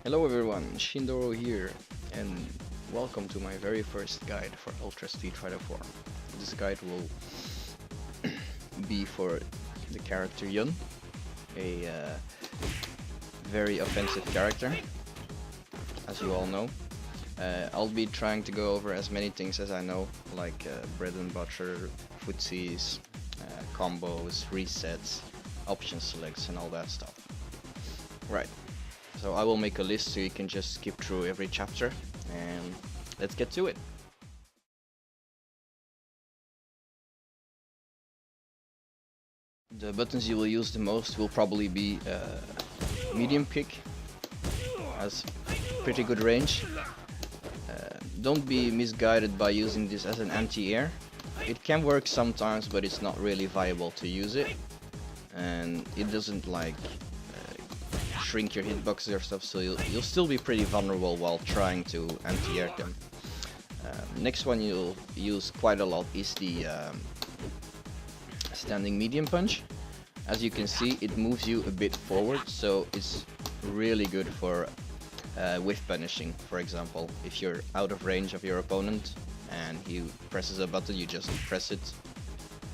Hello everyone, Shindoro here, and welcome to my very first guide for Ultra Street Fighter 4. This guide will be for the character Yun, a very offensive character, as you all know. I'll be trying to go over as many things as I know, like bread and butter, footsies, combos, resets, option selects, and all that stuff. Right. So I will make a list so you can just skip through every chapter, and let's get to it. The buttons you will use the most will probably be medium kick, has pretty good range. Don't be misguided by using this as an anti-air. It can work sometimes, but it's not really viable to use it, and it doesn't like shrink your hitboxes or stuff, so you'll still be pretty vulnerable while trying to anti-air them. Next one you'll use quite a lot is the standing medium punch. As you can see, it moves you a bit forward, so it's really good for whiff punishing. For example, if you're out of range of your opponent and he presses a button, you just press it,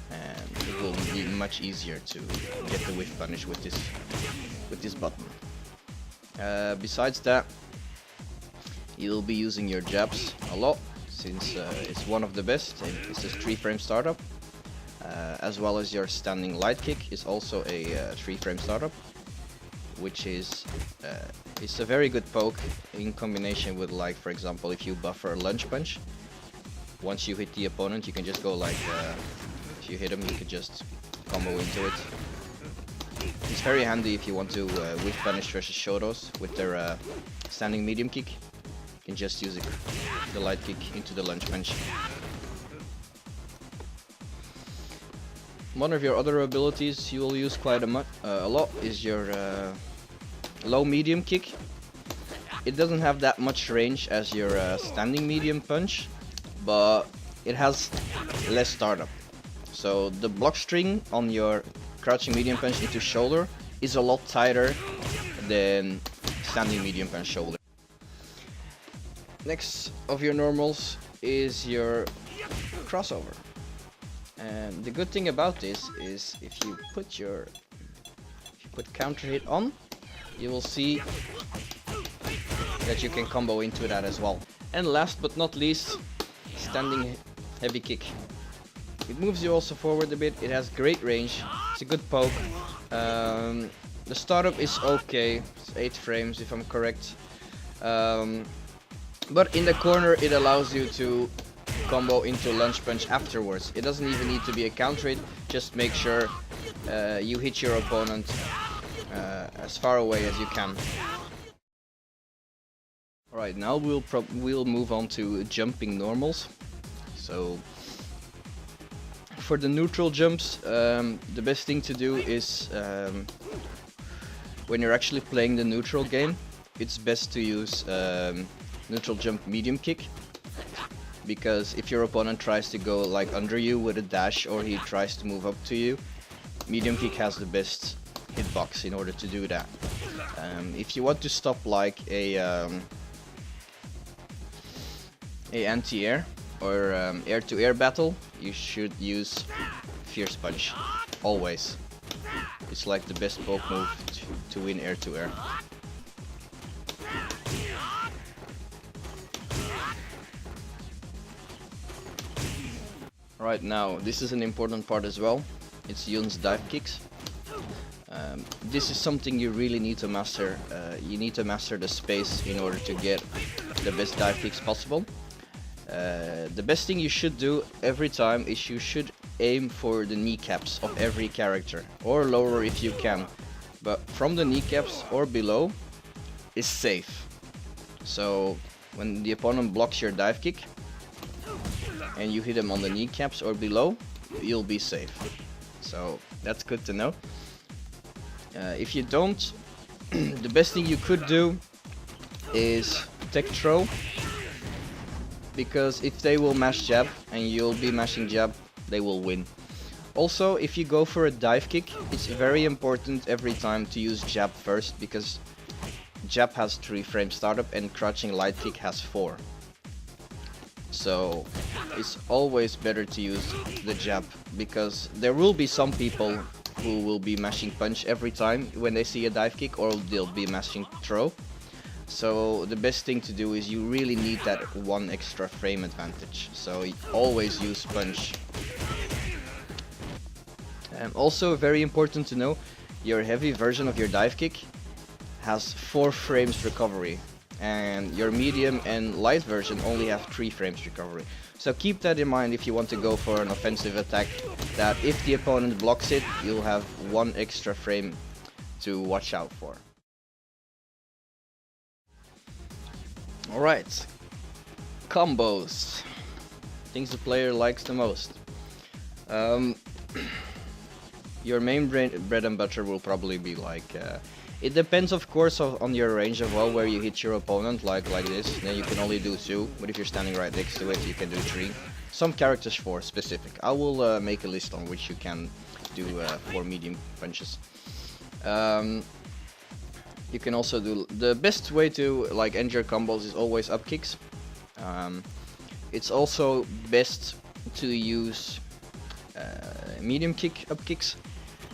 and it will be much easier to get the whiff punish with this button. Besides that, you'll be using your jabs a lot, since it's one of the best. It's a 3-frame startup, as well as your standing light kick is also a 3-frame startup, which is it's a very good poke in combination with, like, for example, if you buffer a lunge punch. Once you hit the opponent, you can just go like, if you hit him, you can just combo into it. It's very handy if you want to whiff punish versus Shotos with their standing medium kick. You can just use the light kick into the lunge punch. One of your other abilities you will use quite a lot is your low medium kick. It doesn't have that much range as your standing medium punch, but it has less startup. So the block string on your crouching medium punch into shoulder is a lot tighter than standing medium punch shoulder. Next of your normals is your crossover. And the good thing about this is if you put counter hit on, you will see that you can combo into that as well. And last but not least, standing heavy kick. It moves you also forward a bit, it has great range, it's a good poke. The startup is okay, it's 8 frames if I'm correct. But in the corner it allows you to combo into lunge punch afterwards. It doesn't even need to be a counter hit, just make sure you hit your opponent as far away as you can. Alright, now we'll move on to jumping normals. So for the neutral jumps, the best thing to do is when you're actually playing the neutral game, it's best to use neutral jump medium kick, because if your opponent tries to go like under you with a dash, or he tries to move up to you, medium kick has the best hitbox in order to do that. If you want to stop like a anti-air or air-to-air battle, you should use Fierce Punch, always. It's like the best poke move to win air-to-air. Right, now, this is an important part as well. It's Yun's dive kicks. This is something you really need to master. You need to master the space in order to get the best dive kicks possible. The best thing you should do every time is you should aim for the kneecaps of every character, or lower if you can, but from the kneecaps or below is safe. So when the opponent blocks your dive kick and you hit him on the kneecaps or below, you'll be safe. So that's good to know. If you don't, the best thing you could do is tech throw, because if they will mash jab and you'll be mashing jab, they will win. Also, if you go for a dive kick, it's very important every time to use jab first, because jab has 3 frame startup and crouching light kick has 4. So it's always better to use the jab, because there will be some people who will be mashing punch every time when they see a dive kick, or they'll be mashing throw. So the best thing to do is you really need that 1 extra frame advantage. So always use punch. Also very important to know, your heavy version of your dive kick has 4 frames recovery, and your medium and light version only have 3 frames recovery. So keep that in mind if you want to go for an offensive attack, that if the opponent blocks it, you'll have 1 extra frame to watch out for. Alright, combos. Things the player likes the most. Your main bread and butter will probably be like, it depends of course on your range as well, where you hit your opponent, like this. Then you can only do 2, but if you're standing right next to it, you can do 3. Some characters 4 specific. I will make a list on which you can do 4 medium punches. You can also do, the best way to like end your combos is always up kicks. It's also best to use medium kick up kicks,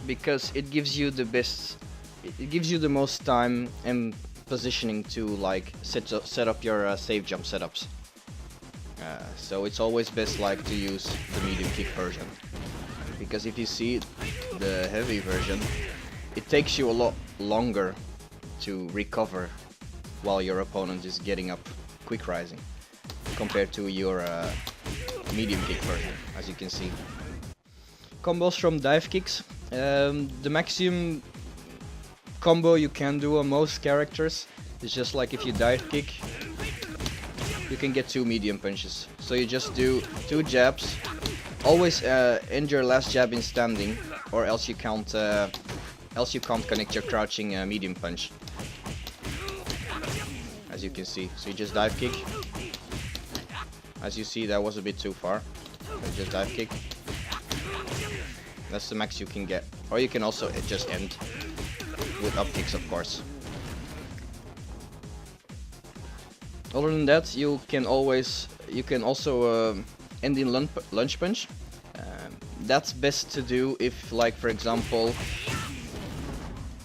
because it gives you the best, it gives you the most time and positioning to like set up your safe jump setups. So it's always best like to use the medium kick version, because if you see the heavy version, it takes you a lot longer to recover while your opponent is getting up quick rising, compared to your medium kick version, as you can see. Combos from dive kicks. The maximum combo you can do on most characters is just like, if you dive kick, you can get 2 medium punches. So you just do 2 jabs. Always end your last jab in standing, or else you can't connect your crouching medium punch. As you can see, so you just dive kick. As you see, that was a bit too far. So just dive kick. That's the max you can get. Or you can also just end with up kicks, of course. Other than that, you can also end in lunge punch. That's best to do if, like for example,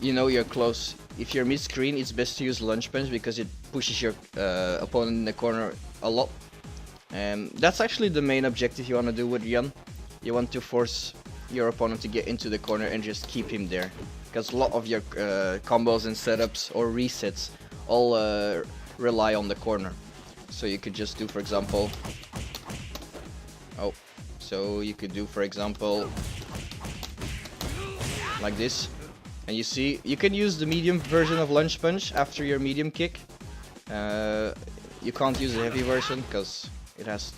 you know you're close. If you're mid-screen, it's best to use lunge punch, because it pushes your opponent in the corner a lot. And that's actually the main objective you want to do with Yun. You want to force your opponent to get into the corner and just keep him there, because a lot of your combos and setups or resets all rely on the corner. So you could just do, for example, like this, and you see you can use the medium version of lunge punch after your medium kick. You can't use the heavy version because it has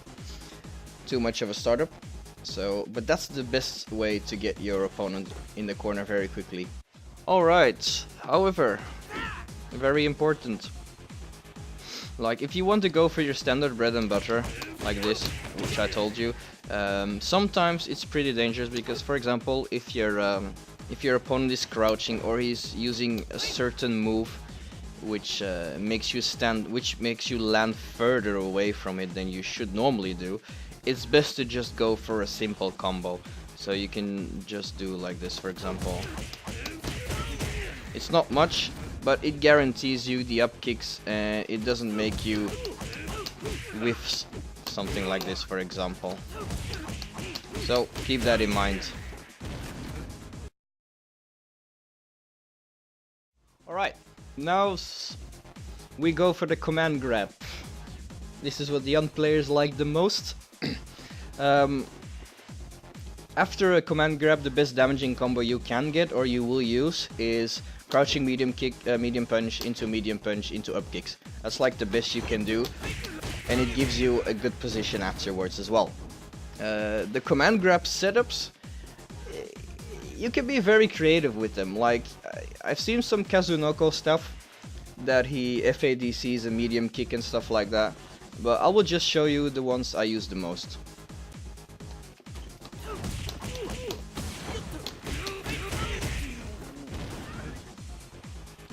too much of a startup. So, but that's the best way to get your opponent in the corner very quickly. Alright, however, very important. Like, if you want to go for your standard bread and butter, like this, which I told you, sometimes it's pretty dangerous, because, for example, if your opponent is crouching, or he's using a certain move which makes you land further away from it than you should normally do, it's best to just go for a simple combo. So you can just do like this, for example. It's not much, but it guarantees you the up kicks, and it doesn't make you whiff something like this, for example. So keep that in mind. Alright, now we go for the command grab. This is what the young players like the most. After a command grab, the best damaging combo you can get, or you will use, is crouching medium kick, medium punch into up kicks. That's like the best you can do, and it gives you a good position afterwards as well. The command grab setups, you can be very creative with them. Like, I've seen some Kazunoko stuff that he FADCs a medium kick and stuff like that, but I will just show you the ones I use the most.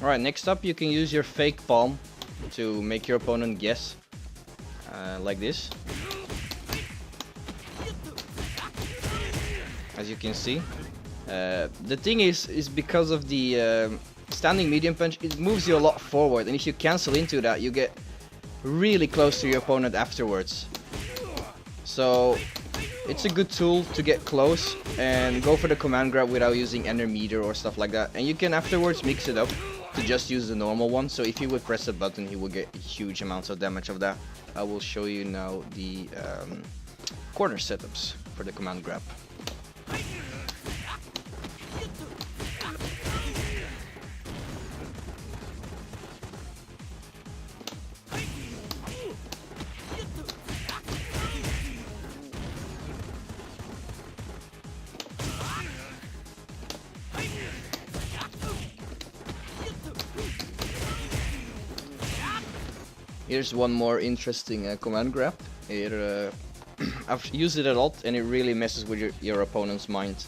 Alright, next up you can use your fake palm to make your opponent guess. Like this. As you can see. The thing is because of the standing medium punch, it moves you a lot forward, and if you cancel into that, you get really close to your opponent afterwards. So it's a good tool to get close and go for the command grab without using enter meter or stuff like that. And you can afterwards mix it up to just use the normal one. So if you would press a button, he would get huge amounts of damage of that. I will show you now the corner setups for the command grab. Here's one more interesting command grab. I've used it a lot, and it really messes with your opponent's mind.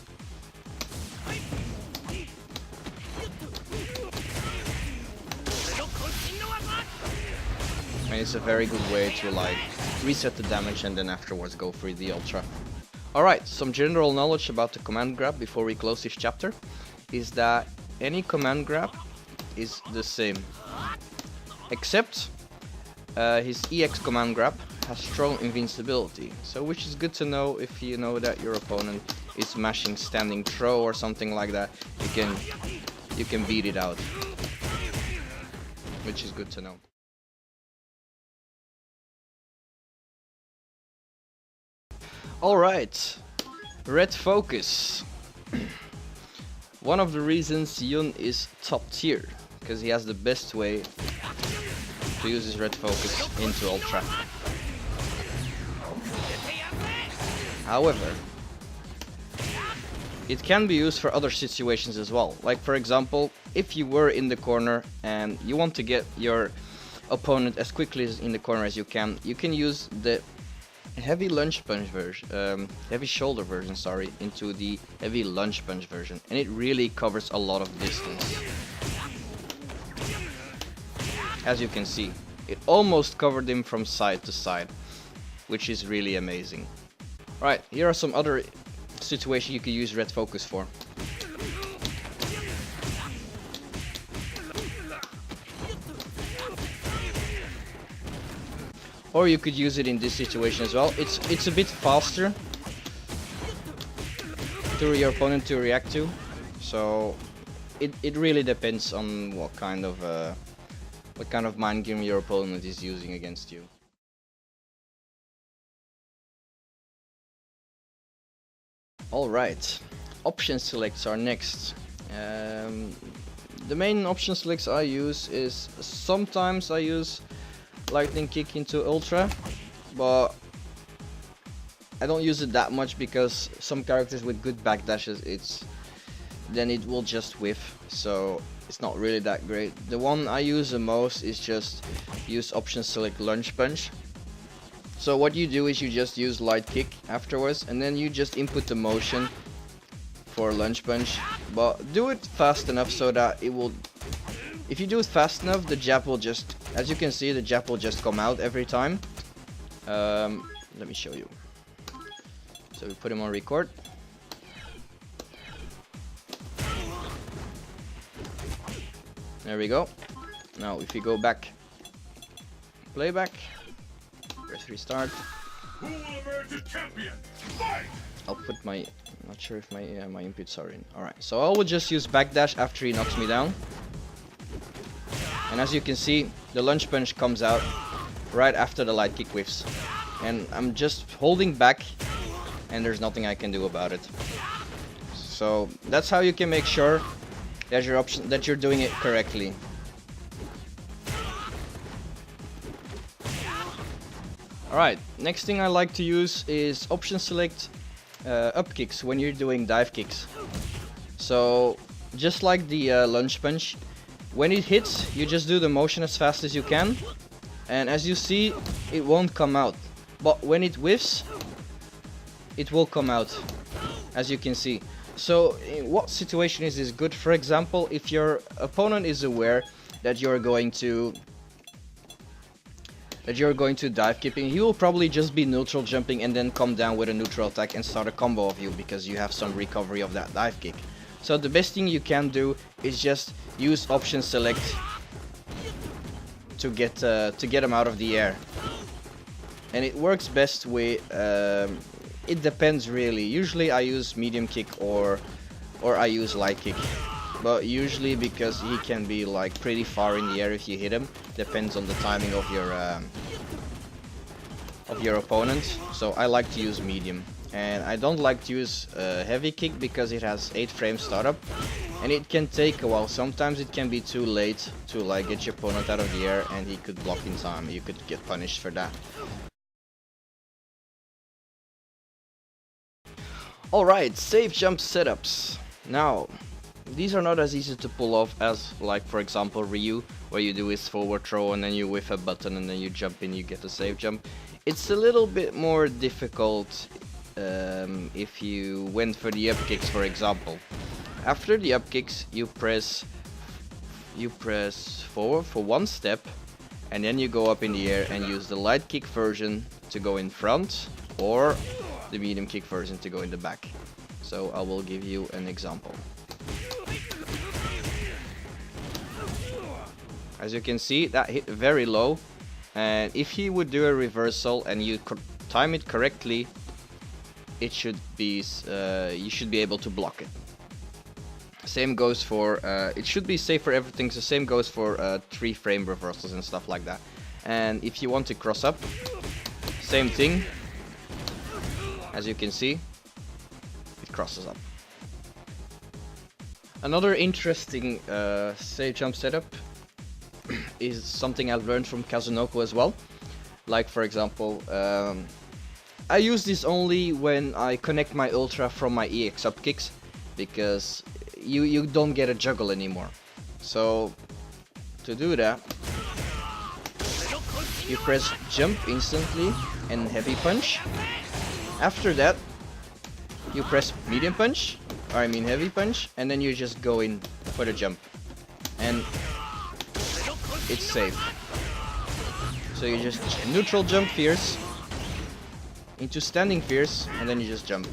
And it's a very good way to like reset the damage and then afterwards go for the ultra. Alright, some general knowledge about the command grab before we close this chapter is that any command grab is the same, except his EX command grab has strong invincibility, so which is good to know if you know that your opponent is mashing standing throw or something like that. You can beat it out, which is good to know. Alright, red focus. One of the reasons Yun is top tier, because he has the best way to use his red focus into ultra. However, it can be used for other situations as well. Like for example, if you were in the corner and you want to get your opponent as quickly as in the corner as you can use the heavy lunge punch version, heavy shoulder version, sorry, into the heavy lunge punch version, and it really covers a lot of distance. As you can see, it almost covered him from side to side, which is really amazing. Right, here are some other situations you could use red focus for. Or you could use it in this situation as well. It's a bit faster to your opponent to react to, so it really depends on what kind of mind game your opponent is using against you. Alright, option selects are next. The main option selects I use is sometimes I use lightning kick into ultra, but I don't use it that much because some characters with good backdashes, then it will just whiff, so it's not really that great. The one I use the most is just use option select lunge punch. So what you do is you just use light kick afterwards, and then you just input the motion for lunge punch, but do it fast enough so that it will, if you do it fast enough, the jab will just, as you can see, the jab will just come out every time. Let me show you. So we put him on record. There we go. Now if you go back, playback, press restart. Who will emerge as champion? Fight! I'll put my, I'm not sure if my inputs are in. Alright, so I will just use backdash after he knocks me down. And as you can see, the lunge punch comes out right after the light kick whiffs. And I'm just holding back, and there's nothing I can do about it. So that's how you can make sure that you're doing it correctly. Alright, next thing I like to use is option select up kicks when you're doing dive kicks. So just like the lunge punch, when it hits, you just do the motion as fast as you can, and as you see, it won't come out. But when it whiffs, it will come out, as you can see. So in what situation is this good? For example, if your opponent is aware that you're going to dive kipping, he will probably just be neutral jumping and then come down with a neutral attack and start a combo of you because you have some recovery of that dive kick. So the best thing you can do is just use option select to get him out of the air. And it works best with it depends really. Usually I use medium kick or I use light kick. But usually, because he can be like pretty far in the air if you hit him, depends on the timing of your opponent. So I like to use medium, and I don't like to use heavy kick because it has 8 frame startup, and it can take a while. Sometimes it can be too late to like get your opponent out of the air, and he could block in time. You could get punished for that. Alright, safe jump setups. Now, these are not as easy to pull off as, like, for example, Ryu, where you do his forward throw and then you whiff a button and then you jump in, you get a safe jump. It's a little bit more difficult if you went for the up kicks, for example. After the up kicks, you press forward for 1 step, and then you go up in the air and use the light kick version to go in front, or the medium kick version to go in the back. So I will give you an example. As you can see, that hit very low, and if he would do a reversal and you time it correctly, it should be you should be able to block it. Same goes for it should be safe for everything. So same goes for 3 frame reversals and stuff like that. And if you want to cross up, same thing. As you can see, it crosses up. Another interesting safe jump setup is something I've learned from Kazunoko as well. Like, for example, I use this only when I connect my ultra from my EX up kicks, because you don't get a juggle anymore. So to do that, you press jump instantly and heavy punch. After that, you press medium punch, or I mean heavy punch, and then you just go in for the jump, and it's safe. So you just neutral jump fierce into standing fierce, and then you just jump.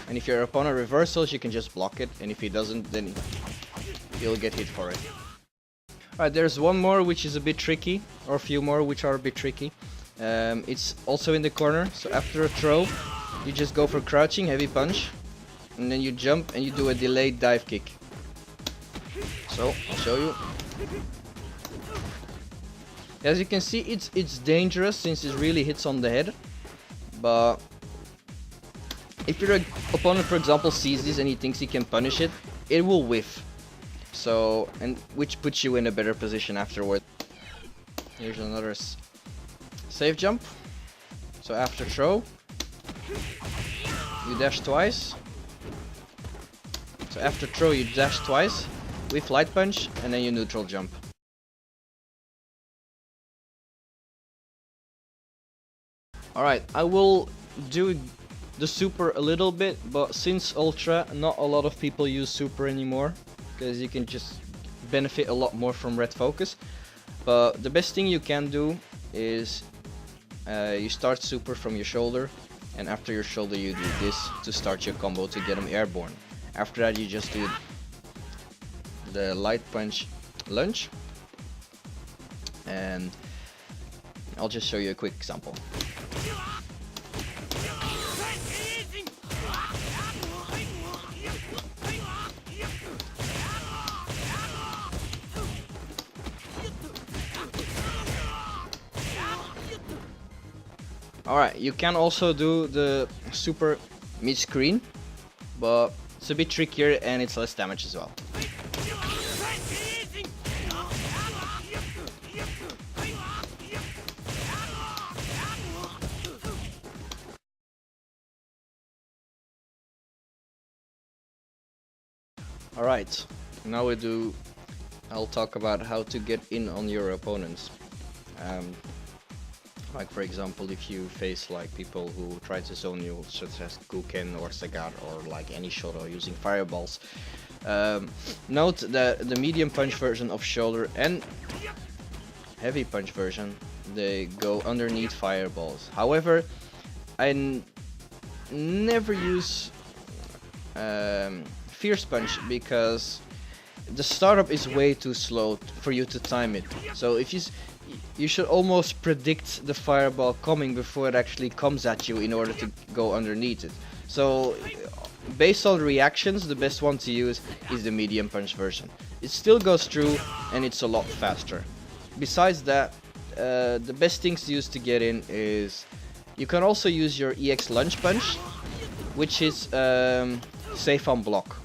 And if your opponent reversals, you can just block it, and if he doesn't, then he'll get hit for it. Alright, there's one more which is a bit tricky, or a few more which are a bit tricky. It's also in the corner, so after a throw, you just go for crouching, heavy punch, and then you jump and you do a delayed dive kick. So, I'll show you. As you can see, it's dangerous since it really hits on the head, but if your opponent, for example, sees this and he thinks he can punish it, it will whiff. So, and which puts you in a better position afterward. Here's another safe jump. So after throw, you dash twice. So after throw, you dash twice with light punch, and then you neutral jump. Alright, I will do the super a little bit, but since Ultra, not a lot of people use super anymore, because you can just benefit a lot more from red focus. But the best thing you can do is you start super from your shoulder, and after your shoulder you do this to start your combo to get them airborne. After that you just do the light punch lunge, and I'll just show you a quick example. Alright, you can also do the super mid-screen, but it's a bit trickier and it's less damage as well. Alright, now I'll talk about how to get in on your opponents. Like for example, if you face like people who try to zone you, such as Kuken or Sagat, or like any Shoto using fireballs, note that the medium punch version of shoulder and heavy punch version, they go underneath fireballs. However, I never use fierce punch because the startup is way too slow for you to time it. So if you should almost predict the fireball coming before it actually comes at you in order to go underneath it. So based on reactions, the best one to use is the medium punch version. It still goes through and it's a lot faster. Besides that, the best things to use to get in is you can also use your EX lunge punch, which is safe on block.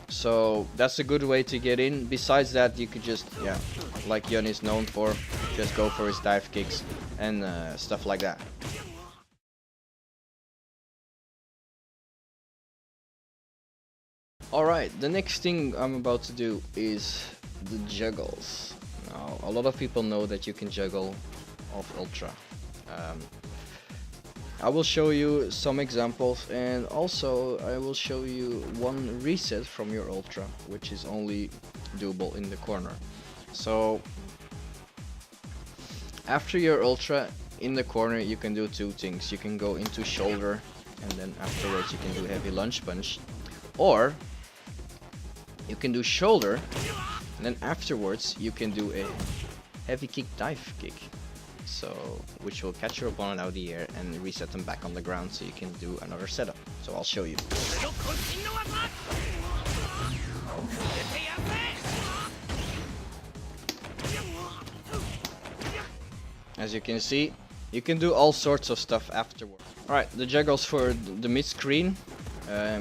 So that's a good way to get in. Besides that, you could just, yeah, like Yun is known for, just go for his dive kicks and stuff like that. Alright, the next thing I'm about to do is the juggles. Now, a lot of people know that you can juggle off Ultra. I will show you some examples, and also I will show you one reset from your Ultra, which is only doable in the corner. So after your Ultra in the corner, you can do two things. You can go into shoulder, and then afterwards you can do heavy lunge punch, or you can do shoulder, and then afterwards you can do a heavy kick dive kick. So, which will catch your opponent out of the air and reset them back on the ground, so you can do another setup. So I'll show you. As you can see, you can do all sorts of stuff afterward. Alright, the juggles for the mid screen.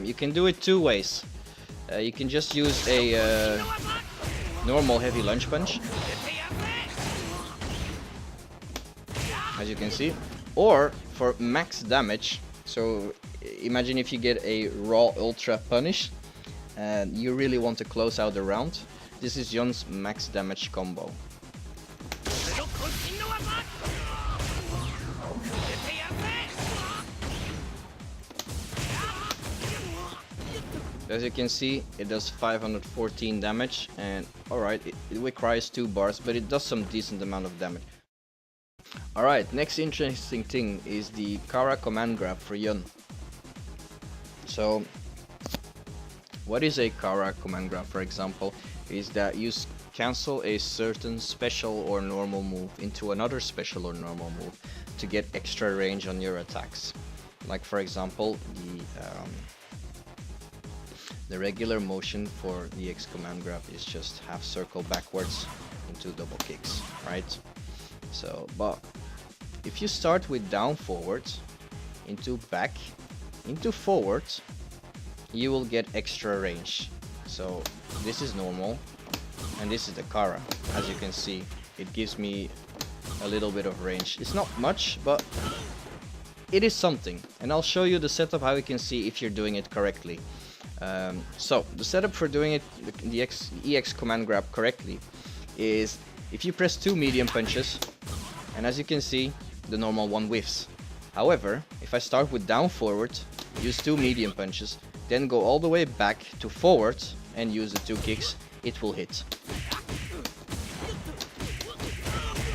You can do it two ways. You can just use a normal heavy lunge punch, as you can see, or for max damage. So imagine if you get a raw ultra punish and you really want to close out the round. This is Yun's max damage combo. As you can see, it does 514 damage, and alright, it requires 2 bars, but it does some decent amount of damage. Alright, next interesting thing is the Cara command grab for Yun. So, what is a Cara command grab, for example, is that you cancel a certain special or normal move into another special or normal move to get extra range on your attacks. Like for example, the regular motion for the X command grab is just half circle backwards into double kicks, right? So, but if you start with down forward, into back, into forward, you will get extra range. So this is normal, and this is the Cara. As you can see, it gives me a little bit of range. It's not much, but it is something. And I'll show you the setup, how you can see if you're doing it correctly. So the setup for doing it, the EX command grab correctly, is if you press 2 medium punches, and as you can see, the normal one whiffs. However, if I start with down forward, use 2 medium punches, then go all the way back to forward and use the 2 kicks, it will hit.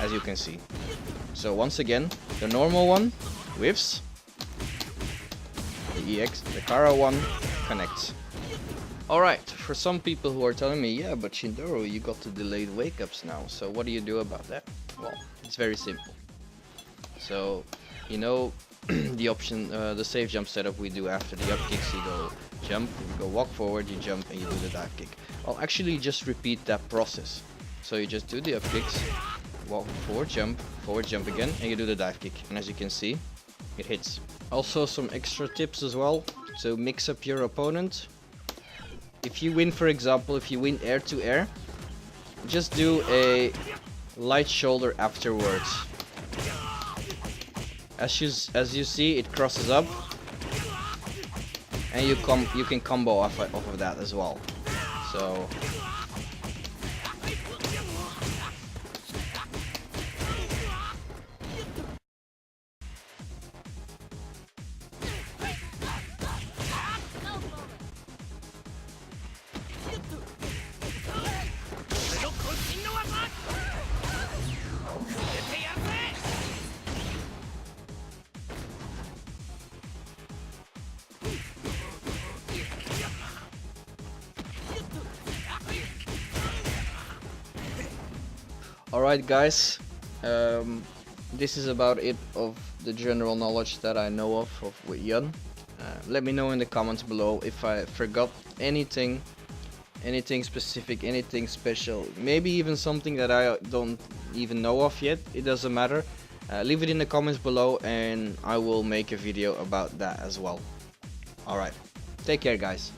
As you can see. So once again, the normal one whiffs, the Cara one connects. Alright, for some people who are telling me, yeah, but Shindoro, you got the delayed wake-ups now, so what do you do about that? Well, it's very simple. So, you know, the option, the safe jump setup we do after the up kicks, you go jump, you go walk forward, you jump, and you do the dive kick. I'll actually just repeat that process. So you just do the up kicks, walk forward jump again, and you do the dive kick. And as you can see, it hits. Also some extra tips as well to mix up your opponent. If you win, for example, if you win air to air, just do a light shoulder afterwards. As you see, it crosses up, and you can combo off of that as well. So Alright guys, this is about it of the general knowledge that I know of with Yun. Let me know in the comments below if I forgot anything specific, anything special, maybe even something that I don't even know of yet. It doesn't matter. Leave it in the comments below and I will make a video about that as well. Alright, take care guys.